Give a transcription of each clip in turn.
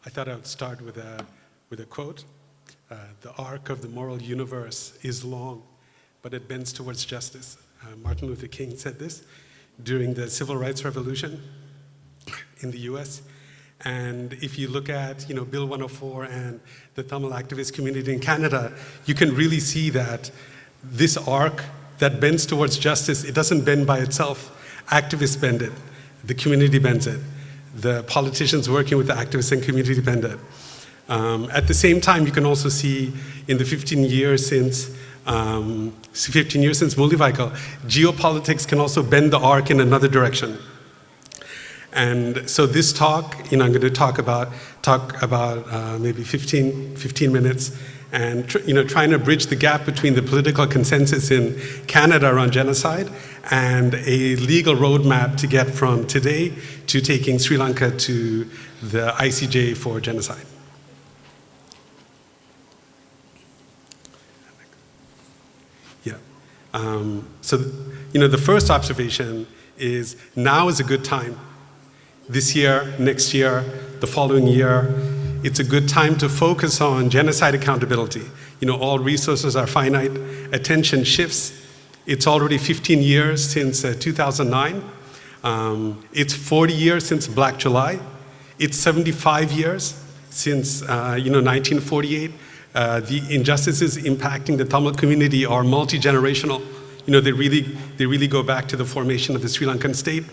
I thought I would start with a quote. The arc of the moral universe is long, but it bends towards justice. Martin Luther King said this during the Civil Rights Revolution in the US. And if you look at Bill 104 and the Tamil activist community in Canada, you can really see that this arc that bends towards justice, it doesn't bend by itself. Activists bend it. The community bends it. The politicians working with the activists and community bend it. At the same time, you can also see in the 15 years since Mullivaikkal, geopolitics can also bend the arc in another direction. And so this talk, I'm going to talk about maybe 15 minutes, and trying to bridge the gap between the political consensus in Canada around genocide and a legal roadmap to get from today to taking Sri Lanka to the ICJ for genocide. Yeah. So the first observation is now is a good time. This year, next year, the following year, it's a good time to focus on genocide accountability. All resources are finite, attention shifts. It's already 15 years since 2009. It's 40 years since Black July. It's 75 years since 1948. The injustices impacting the Tamil community are multi-generational. They really go back to the formation of the Sri Lankan state.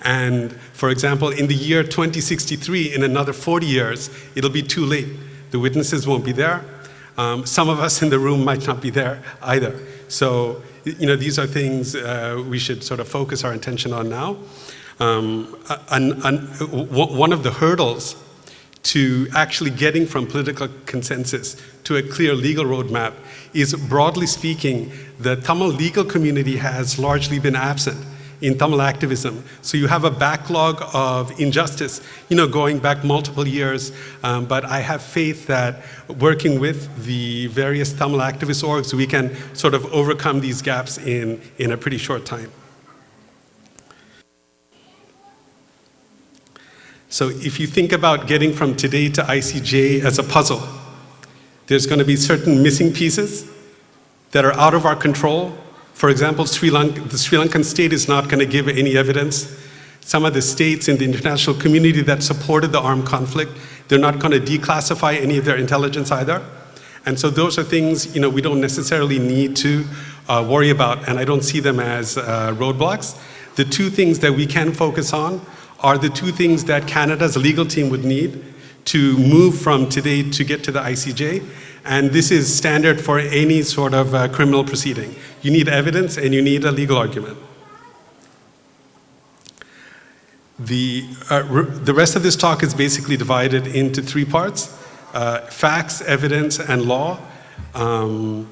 And for example, in the year 2063, in another 40 years, it'll be too late. The witnesses won't be there. Some of us in the room might not be there either. So, these are things we should sort of focus our attention on now. One of the hurdles to actually getting from political consensus to a clear legal roadmap is, broadly speaking, the Tamil legal community has largely been absent in Tamil activism. So you have a backlog of injustice, going back multiple years, but I have faith that working with the various Tamil activist orgs, we can sort of overcome these gaps in a pretty short time. So if you think about getting from today to ICJ as a puzzle, there's going to be certain missing pieces that are out of our control. For example, the Sri Lankan state is not going to give any evidence. Some of the states in the international community that supported the armed conflict, they're not going to declassify any of their intelligence either. And so those are things we don't necessarily need to worry about, and I don't see them as roadblocks. The two things that we can focus on are the two things that Canada's legal team would need to move from today to get to the ICJ. And this is standard for any sort of criminal proceeding. You need evidence and you need a legal argument. The rest of this talk is basically divided into three parts: facts, evidence, and law. And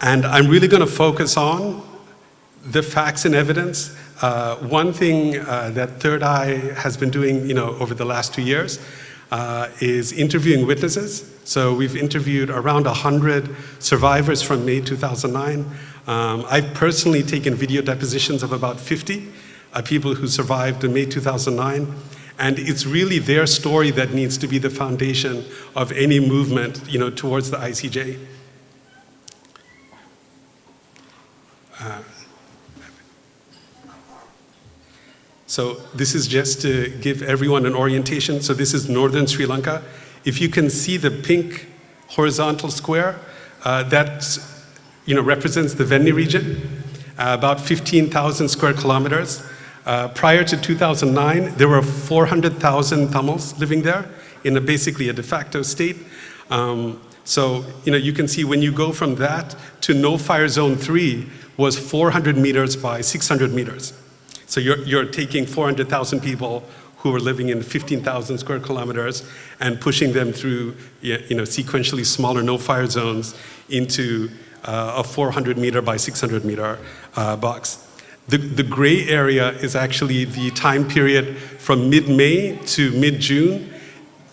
I'm really going to focus on the facts and evidence. One thing that Third Eye has been doing over the last 2 years is interviewing witnesses. So we've interviewed around 100 survivors from May 2009. I've personally taken video depositions of about 50 people who survived in May 2009. And it's really their story that needs to be the foundation of any movement towards the ICJ. So this is just to give everyone an orientation. So this is northern Sri Lanka. If you can see the pink horizontal square, that represents the Venni region, about 15,000 square kilometers. Prior to 2009, there were 400,000 Tamils living there in basically a de facto state. So you can see when you go from that to no-fire zone 3 was 400 meters by 600 meters. So you're taking 400,000 people who were living in 15,000 square kilometers and pushing them through sequentially smaller no-fire zones into a 400 meter by 600 meter box. The gray area is actually the time period from mid-May to mid-June.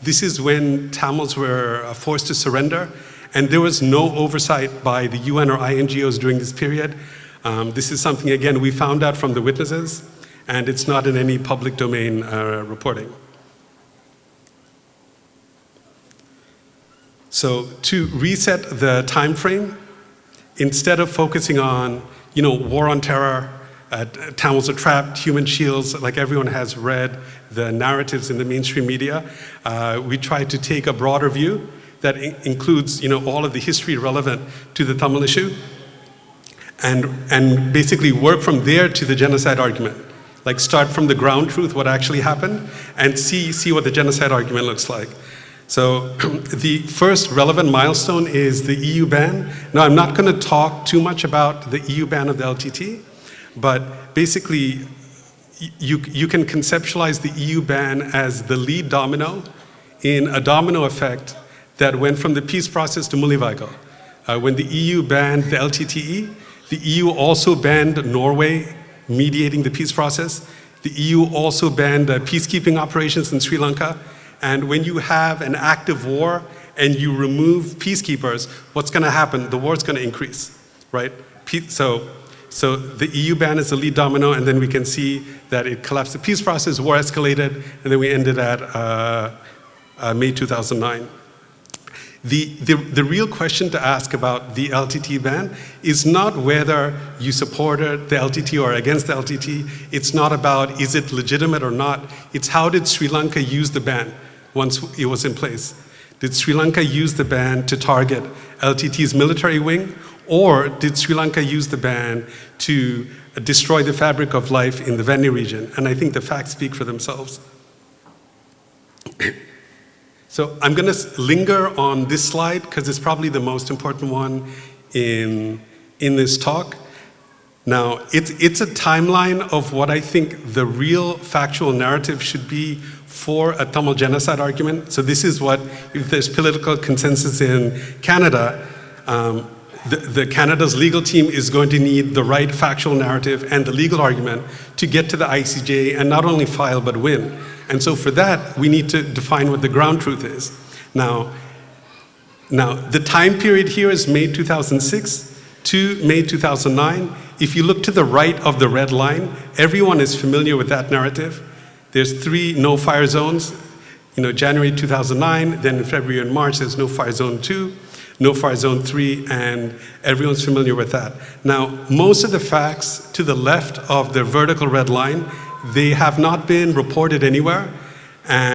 This is when Tamils were forced to surrender, and there was no oversight by the UN or INGOs during this period. This is something, again, we found out from the witnesses, and it's not in any public domain reporting. So to reset the time frame, instead of focusing on, war on terror, Tamils are trapped, human shields, like everyone has read the narratives in the mainstream media, we tried to take a broader view that includes, all of the history relevant to the Tamil issue, and basically work from there to the genocide argument. Like start from the ground truth, what actually happened, and see what the genocide argument looks like. So the first relevant milestone is the EU ban. Now, I'm not going to talk too much about the EU ban of the LTT, but basically, you can conceptualize the EU ban as the lead domino in a domino effect that went from the peace process to Mullivaigal. When the EU banned the LTTE, the EU also banned Norway mediating the peace process. The EU also banned peacekeeping operations in Sri Lanka. And when you have an active war and you remove peacekeepers, what's going to happen? The war's going to increase, right? So the EU ban is the lead domino, and then we can see that it collapsed the peace process, war escalated, and then we ended at May 2009. The real question to ask about the LTT ban is not whether you supported the LTT or against the LTT. It's not about is it legitimate or not. It's how did Sri Lanka use the ban once it was in place? Did Sri Lanka use the ban to target LTT's military wing, or did Sri Lanka use the ban to destroy the fabric of life in the Venni region? And I think the facts speak for themselves. So I'm going to linger on this slide because it's probably the most important one in this talk. Now, it's a timeline of what I think the real factual narrative should be for a Tamil genocide argument. So this is what, if there's political consensus in Canada, the Canada's legal team is going to need the right factual narrative and the legal argument to get to the ICJ and not only file but win. And so for that, we need to define what the ground truth is. Now the time period here is May 2006 to May 2009. If you look to the right of the red line, everyone is familiar with that narrative. There's 3 no-fire zones. January 2009, then in February and March, there's no-fire zone 2, no-fire zone 3, and everyone's familiar with that. Now, most of the facts to the left of the vertical red line, they have not been reported anywhere. And